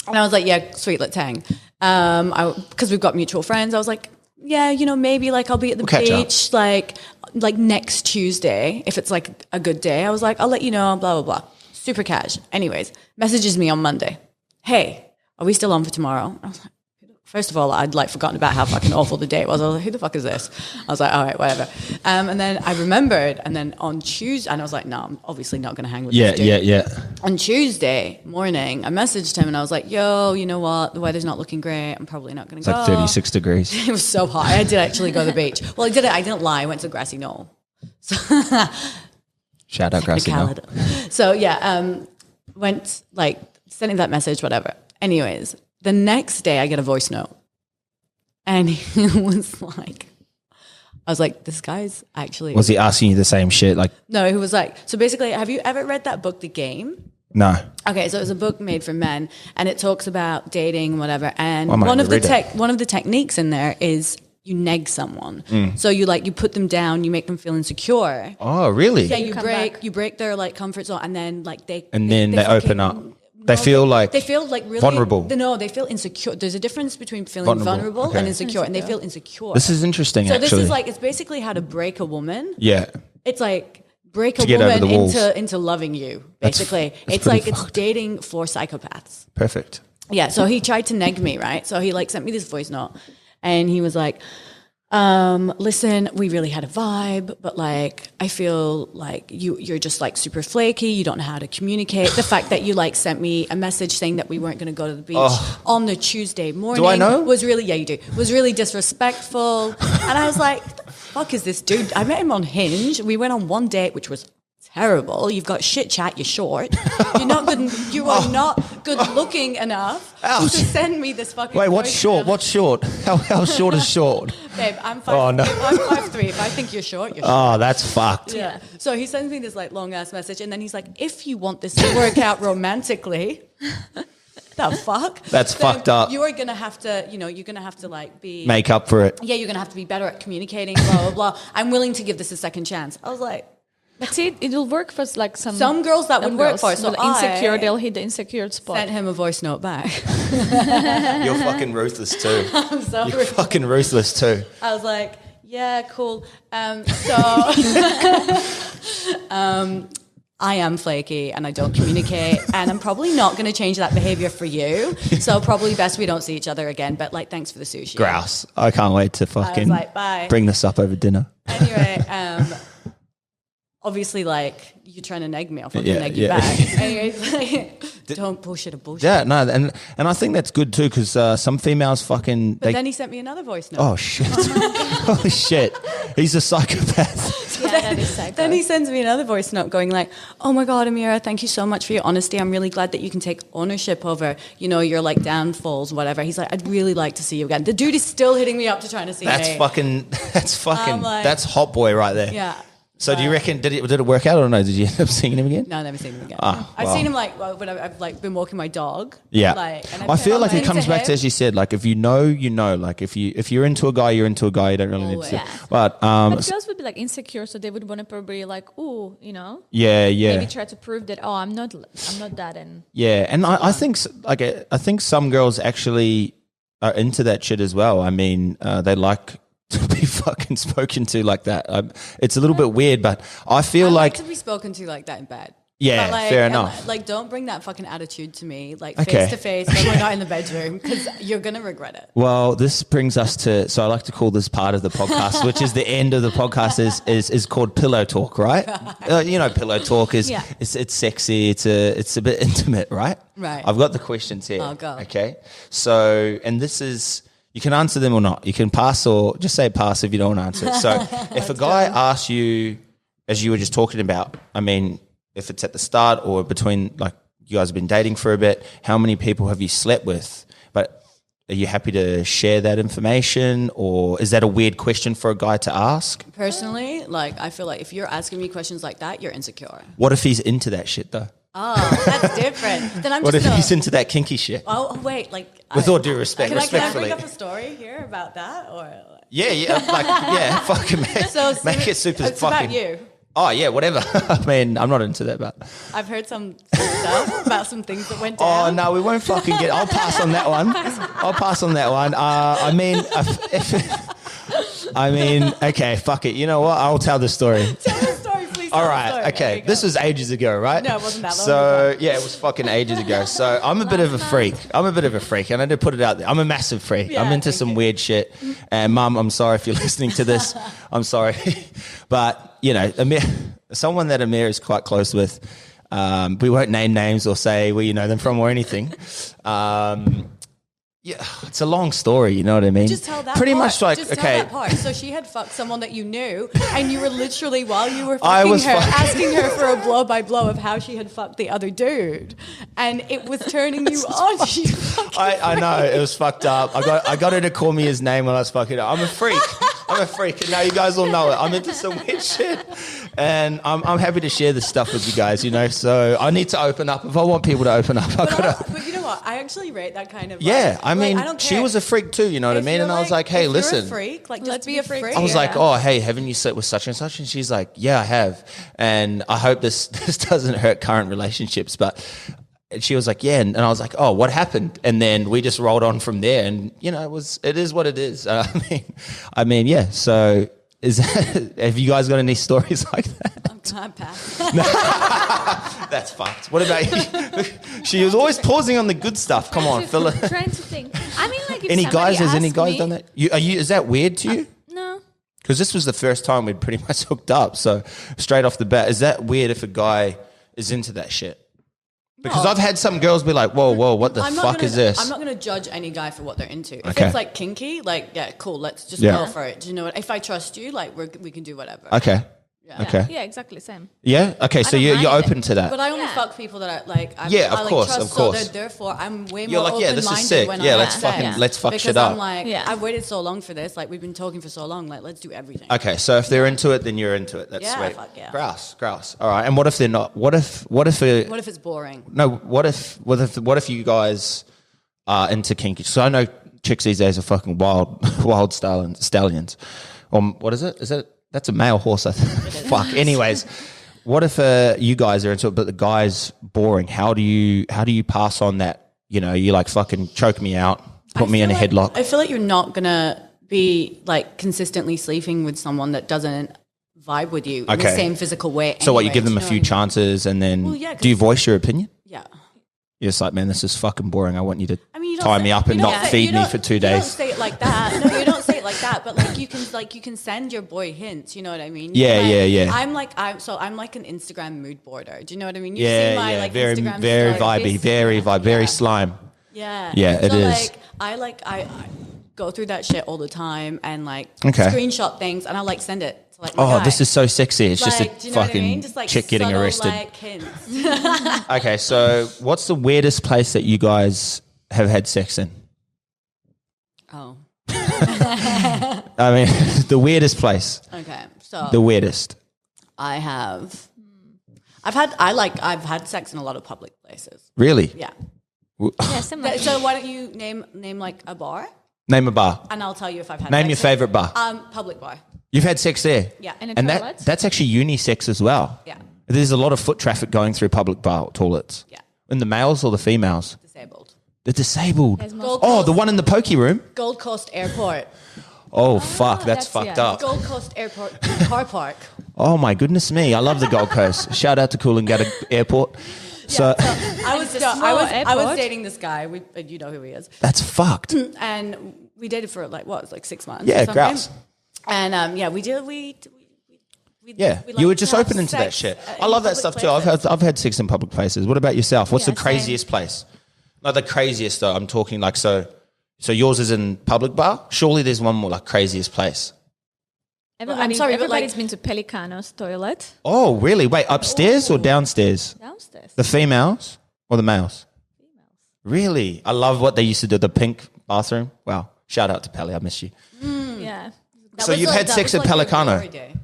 and I was like, yeah, sweet, let's hang. Because we've got mutual friends, I was like, yeah, you know, maybe like I'll be at the beach, like next Tuesday if it's like a good day. I was like, I'll let you know, blah blah blah. Super cash. Anyways, messages me on Monday. Hey, are we still on for tomorrow? I was like, first of all, I'd like forgotten about how fucking awful the date was. I was like, who the fuck is this? I was like, all right, whatever. And then I remembered, and then on Tuesday, and I was like, no, I'm obviously not going to hang with this dude. Yeah. On Tuesday morning, I messaged him, and I was like, yo, you know what? The weather's not looking great. I'm probably not going to go. It's like 36 degrees. It was so hot. I did actually go to the beach. Well, I didn't lie. I went to the grassy knoll. So shout out grassy knoll. So yeah, went like sending that message, whatever. Anyways, the next day I get a voice note, and he was like, I was like, this guy's actually. Was he asking you the same shit? Like, no, he was like, so basically, have you ever read that book, The Game? No. Okay, so it was a book made for men, and it talks about dating and whatever. And one of the techniques in there is you neg someone. So you put them down, you make them feel insecure. Oh, really? Yeah, you break their like comfort zone, and then like they open up. They feel like really vulnerable. No, they feel insecure. There's a difference between feeling vulnerable and insecure, and they feel insecure. This is interesting. So actually, this is like it's basically how to break a woman. Yeah, it's like break a woman into loving you. Basically, it's dating for psychopaths. Perfect. Yeah. So he tried to neg me, right? So he like sent me this voice note, and he was like, listen, we really had a vibe, but like, I feel like you're just like super flaky. You don't know how to communicate. The fact that you like sent me a message saying that we weren't going to go to the beach on the Tuesday morning. Do I know? Was really, yeah, you do. Was really disrespectful. And I was like, what the fuck is this dude? I met him on Hinge. We went on one date, which was terrible. You've got shit chat. You're short. You're not good. You are not good looking enough to send me this fucking. Wait, what's short? What's short? How short is short? Babe, I'm 5'3". I'm 5'3". If I think you're short, you're short. Oh, that's fucked. Yeah. So he sends me this like long ass message, and then he's like, "If you want this to work out romantically." The fuck? That's fucked up. You are gonna have to, you're gonna have to like make up for it. Yeah, you're gonna have to be better at communicating. Blah blah blah. I'm willing to give this a second chance. I was like. But see, it will work for like some girls that would work for. So insecure, they'll hit the insecure spot. Sent him a voice note back. You're fucking ruthless too. I'm sorry. You're fucking ruthless too. I was like, yeah, cool. I am flaky and I don't communicate, and I'm probably not going to change that behavior for you. So probably best we don't see each other again. But like, thanks for the sushi. Grouse. I can't wait to fucking bye. Bring this up over dinner. Anyway, obviously, like, you're trying to neg me. I'll fucking neg you back. Anyways, like, don't bullshit. Yeah, no, and I think that's good too, because some females fucking... But then he sent me another voice note. Oh, shit. Holy shit. He's a psychopath. Yeah, that is psycho. Then he sends me another voice note going like, oh my God, Amira, thank you so much for your honesty. I'm really glad that you can take ownership over, your like downfalls, whatever. He's like, I'd really like to see you again. The dude is still hitting me up to try to see me. That's hot boy right there. Yeah. So do you reckon, did it work out or no? Did you end up seeing him again? No, I've never seen him again. I've seen him like when I've like been walking my dog. Yeah. And I feel like it comes back to, as you said, like if you know, like if you're into a guy, you're into a guy, you don't really need to. Yeah. But girls would be like insecure, so they would want to probably like, Yeah. maybe try to prove that, I'm not that. And yeah. And I think some girls actually are into that shit as well. I mean, they like to be fucking spoken to like that. It's a little bit weird, but I feel like to be spoken to like that in bed. Yeah, like, fair enough. Like, don't bring that fucking attitude to me, like face to face when we're not in the bedroom, because you're gonna regret it. Well, this brings us to, so I like to call this part of the podcast, which is the end of the podcast, is called pillow talk, right? Pillow talk is it's sexy, it's a bit intimate, right? Right. I've got the questions here. Oh, go. Okay, so and this is. You can answer them or not. You can pass or just say pass if you don't want to answer it. So if a guy asks you, as you were just talking about, I mean, if it's at the start or between, like you guys have been dating for a bit, how many people have you slept with? But are you happy to share that information, or is that a weird question for a guy to ask? Personally, like I feel like if you're asking me questions like that, you're insecure. What if he's into that shit though? Oh, that's different. Then I'm what just if he's into that kinky shit? Oh, wait, like... With all due respect, respectfully. Can I bring up a story here about that? Or Fucking make it super it's fucking... about you. Oh, yeah, whatever. I mean, I'm not into that, but... I've heard some stuff about some things that went down. Oh, no, we won't fucking get... I'll pass on that one. Okay, fuck it. You know what? I'll tell the story. Tell the story, please. All right, okay. This was ages ago, right? No, it wasn't that long ago. Yeah, it was fucking ages ago. So I'm a bit of a freak. And I did put it out there. I'm a massive freak. Yeah, I'm into some weird shit. And Mum, I'm sorry if you're listening to this. I'm sorry. But, someone that Amir is quite close with, we won't name names or say where you know them from or anything. Yeah, it's a long story, you know what I mean? Just tell that Pretty part. much like, Just okay. tell that part. So she had fucked someone that you knew, and you were literally, while you were asking her for a blow-by-blow of how she had fucked the other dude, and it was turning you on. I know, it was fucked up. I got her to call me his name when I was fucking up. I'm a freak, and now you guys all know it. I'm into some weird shit, and I'm happy to share this stuff with you guys, so I need to open up. If I want people to open up, I've got to... But you know what? what? I actually rate that kind of. Yeah, like, I mean, I don't she care. was a freak too. You know what I If mean? you're And I was like, hey, if listen. You're a freak. Like, Let's just be a be freak. I was Yeah. like, oh, hey, haven't you slept with such and such? And she's like, yeah, I have. And I hope this doesn't hurt current relationships. But she was like, yeah. And I was like, oh, what happened? And then we just rolled on from there. And, you know, it is what it is. I mean, yeah. So have you guys got any stories like that? I'm pass. That's fucked. What about you? She was always pausing on the good stuff. Come on, fill it. Trying to think. I mean, like, if Any guys? Has any asked guys me- done that? Is that weird to you? No. Because this was the first time we'd pretty much hooked up. So straight off the bat, is that weird if a guy is into that shit? Because I've had some girls be like, whoa, what the fuck is this? I'm not going to judge any guy for what they're into. If Okay. it's like kinky, like, yeah, cool, let's just Yeah. go for it. Do you know what? If I trust you, like, we can do whatever. Okay. Yeah. Okay. Yeah, exactly same. Yeah? Okay, so don't you're mind open it. to that. But I only Yeah. fuck people that I like. Yeah, of I, like, course, trust, of course. So therefore, I'm way You're more like, yeah, this is open-minded sick. when Yeah, I'm let's upset. fucking let's fuck because shit up. I'm like, Yeah. I've waited so long for this. Like, we've been talking for so long. Like, let's do everything. Okay, so if they're into it, then you're into it. That's Yeah, sweet. fuck yeah. Grouse. All right. And what if they're not? What if What if it's boring? No, what if you guys are into kinky? So I know chicks these days are fucking wild stallions. What is it? That's a male horse? I think. Fuck. Anyways, what if you guys are into it, but the guy's boring? How do you pass on that? You know, you like fucking choke me out, put me in a headlock. I feel like you're not gonna be like consistently sleeping with someone that doesn't vibe with you in the Okay. same physical way. So what? You anyway, give them do a you know few what I mean? chances, and then Well, yeah, do you 'cause- voice your opinion? Yeah. You're just like, man, this is fucking boring. I want you to I mean, you don't tie say- me up and you don't not say- feed you me don't- for 2 You don't days. say it like that. No, you don't say it like that. But like you can send your boy hints. You know what I mean? Yeah, Like, yeah. I'm like an Instagram mood boarder. Do you know what I mean? You Yeah, see my yeah, like very, Instagram very stories. vibey, very Yeah. slime. Yeah, Yeah, it so, is. I go through that shit all the time and like Okay. screenshot things and I like send it to like my Oh, guy. this is so sexy. It's just like, do a you know what I fucking mean? Just like chick getting subtle, arrested. Like hints. Okay, so what's the weirdest place that you guys have had sex in? Oh, I mean, the weirdest place. okay. So The weirdest. I've had sex in a lot of public places. Really? Yeah. Yeah, similar. So why don't you name like a bar Name a bar. and I'll tell you if I've had Name sex your in- favorite bar. Public bar. You've had sex there? Yeah. In a And toilet? that's actually unisex as well. Yeah. There's a lot of foot traffic going through public bar toilets. Yeah. In the males or the females? Disabled. The disabled. There's Gold Oh, Coast, the one in the pokey room? Gold Coast Airport. Oh, fuck, that's that's- fucked yeah. up. Gold Coast Airport car park. Oh, my goodness me. I love the Gold Coast. Shout out to Coolangatta Airport. So I was It's a small I was airport. dating this guy. You know who he is. that's fucked. And we dated for like what? It was like 6 months. Yeah, or something. grouse. And yeah, we did. Yeah, we you were like just to have open into that sex, shit. in I love that public stuff too. I've had sex in public places. What about yourself? What's Yeah, the craziest place? Not the craziest though. I'm talking like so yours is in public bar? Surely there's one more like craziest place. Everybody, I'm sorry, but, like- everybody's been to Pelicano's toilet. Oh, really? Wait, upstairs or downstairs? Downstairs. The females or the males? Really? I love what they used to do, the pink bathroom. Wow. Shout out to Peli. I miss you. Yeah. That So was you've like- had that sex was at like your Pelicano? glory day.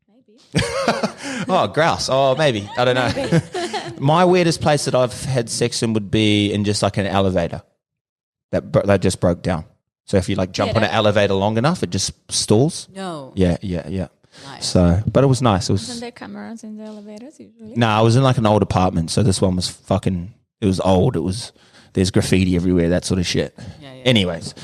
Maybe. Oh, grouse. Oh, maybe. I don't know. My weirdest place that I've had sex in would be in just like an elevator that just broke down. So if you like jump Yeah, on an that- elevator long enough, it just stalls. No. Yeah. Nice. So, but it was nice. It Isn't was. there cameras in the elevators usually? No, I was in like an old apartment, so this one was fucking. It was old. It was. There's graffiti everywhere, that sort of shit. Yeah. Anyways,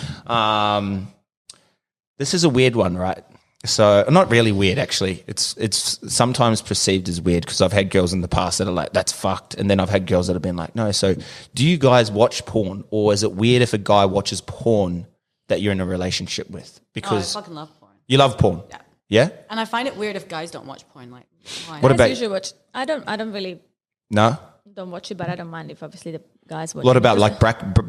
this is a weird one, right? So not really weird, actually. It's sometimes perceived as weird because I've had girls in the past that are like, "That's fucked," and then I've had girls that have been like, "No." So, do you guys watch porn, or is it weird if a guy watches porn that you're in a relationship with? Oh, I Because fucking love porn. you love porn, Yeah. yeah. And I find it weird if guys don't watch porn. Like, why? What Guys about- usually watch? I don't really No. don't watch it, but I don't mind if obviously the guys watch. What it. about like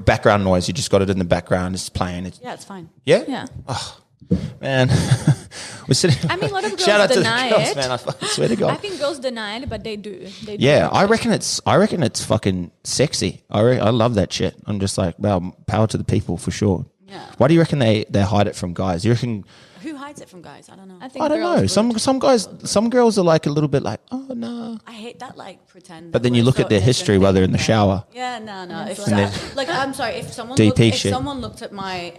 background noise? You just got it in the background, it's playing. It's, Yeah, it's fine. yeah. Yeah. Man, we're sitting. I mean, a lot of girls Shout out to the deny girls, it. man. I fucking swear to God. I think girls deny it, but they do. They do. Yeah, I reckon it's fucking sexy. I love that shit. I'm just like, wow, power to the people for sure. Yeah. Why do you reckon they hide it from guys? You reckon? Who hides it from guys? I don't know. I think I don't know. Some girls are like a little bit like, oh no. I hate that like pretend. But then you look at their history while they're in the shower. Yeah, no. If Like I'm sorry, if someone looked at my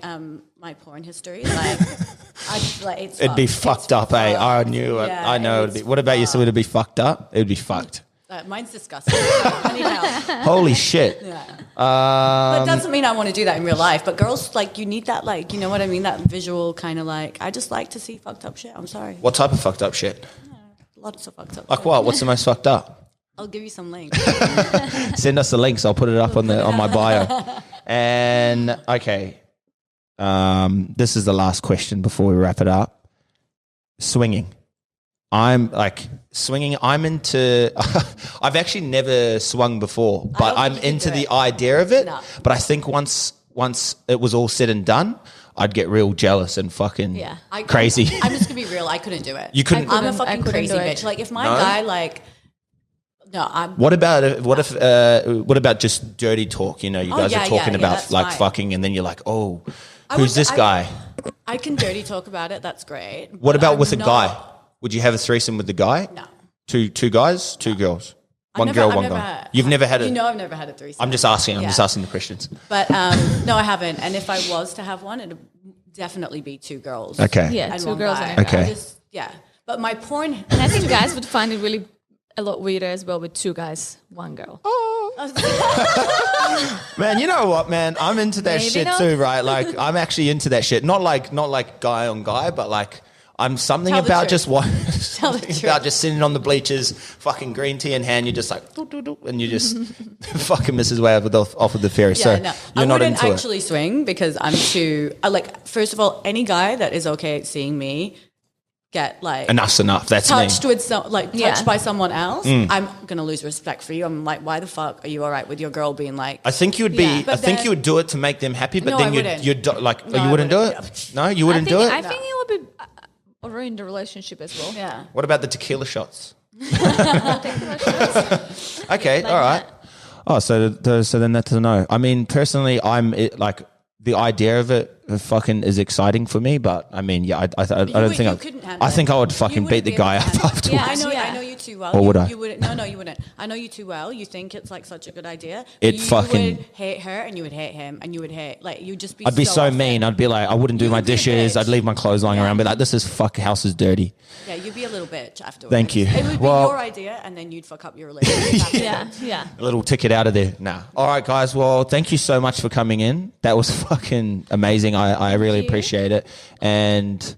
my porn history, like it'd be fucked up, eh? I knew it. I know. It'd be, what about you? So it'd be fucked up. It'd be fucked. Mine's disgusting. Anyhow. Holy shit. Yeah. But it doesn't mean I want to do that in real life. But girls, like, you need that, like, you know what I mean? That visual kind of like, I just like to see fucked up shit. I'm sorry. What type of fucked up shit? Lots of fucked up like shit. what? What's the most fucked up? I'll give you some links. Send us the links. I'll put it up on my bio. And, okay. This is the last question before we wrap it up. Swinging. I'm like swinging. I'm into. I've actually never swung before, but I'm into the idea of it. No. But I think once it was all said and done, I'd get real jealous and fucking crazy. I'm just gonna be real. I couldn't do it. You couldn't. I'm a fucking crazy bitch. Like if my guy like. No, I'm. What about just dirty talk? You know, you guys are talking about like fine. Fucking, and then you're like, oh, who's this guy? I can dirty talk about it. That's great. What about with a guy? Would you have a threesome with the guy? No. Two guys, two girls. One girl, one guy. You've never had I've never had a threesome. I'm just asking. I'm just asking the questions. But no, I haven't. And if I was to have one, it'd definitely be two girls. Okay. Yeah, and two girls. Okay. But my porn... And I think guys would find it really a lot weirder as well with two guys, one girl. Man, you know what, man? I'm into that shit too, right? Like, I'm actually into that shit. Not like guy on guy, but like... I'm something about just sitting on the bleachers, fucking green tea in hand. You're just like, and you just fucking Mrs. Way off of the ferry. Yeah, so no. You're not into it. I wouldn't actually swing because I'm too. First of all, any guy that is okay seeing me get like enough's enough. That's touched me. Touched by someone else. I'm gonna lose respect for you. I'm like, why the fuck are you all right with your girl being like? I think you would be. I think you would do it to make them happy, but then you'd like, you wouldn't do it. No, you wouldn't do it. I think it would be. Or ruin the relationship as well. Yeah. What about the tequila shots? Okay, like all right. Oh, so then that's a no. I mean, personally, the idea of it fucking is exciting for me, but I mean, I don't think I think I would fucking beat the guy up afterwards. Yeah, I know you too well. Or would I? You wouldn't. No, you wouldn't. I know you too well. You think it's like such a good idea. You would hate her and you would hate him and you would hate you'd just be. I'd be so mean. I'd be like, I wouldn't do my dishes. I'd leave my clothes lying around. Be like, this is house is dirty. Yeah, you'd be a little bitch afterwards. Thank you. It would be your idea, and then you'd fuck up your relationship. Yeah. A little ticket out of there. Nah. All right, guys. Well, thank you so much for coming in. That was fucking amazing. I really appreciate it, and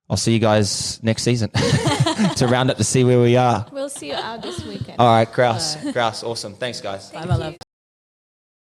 I'll see you guys next season to round up to see where we are. We'll see you out this weekend. All right, Kraus, awesome. Thanks, guys. Bye, my love.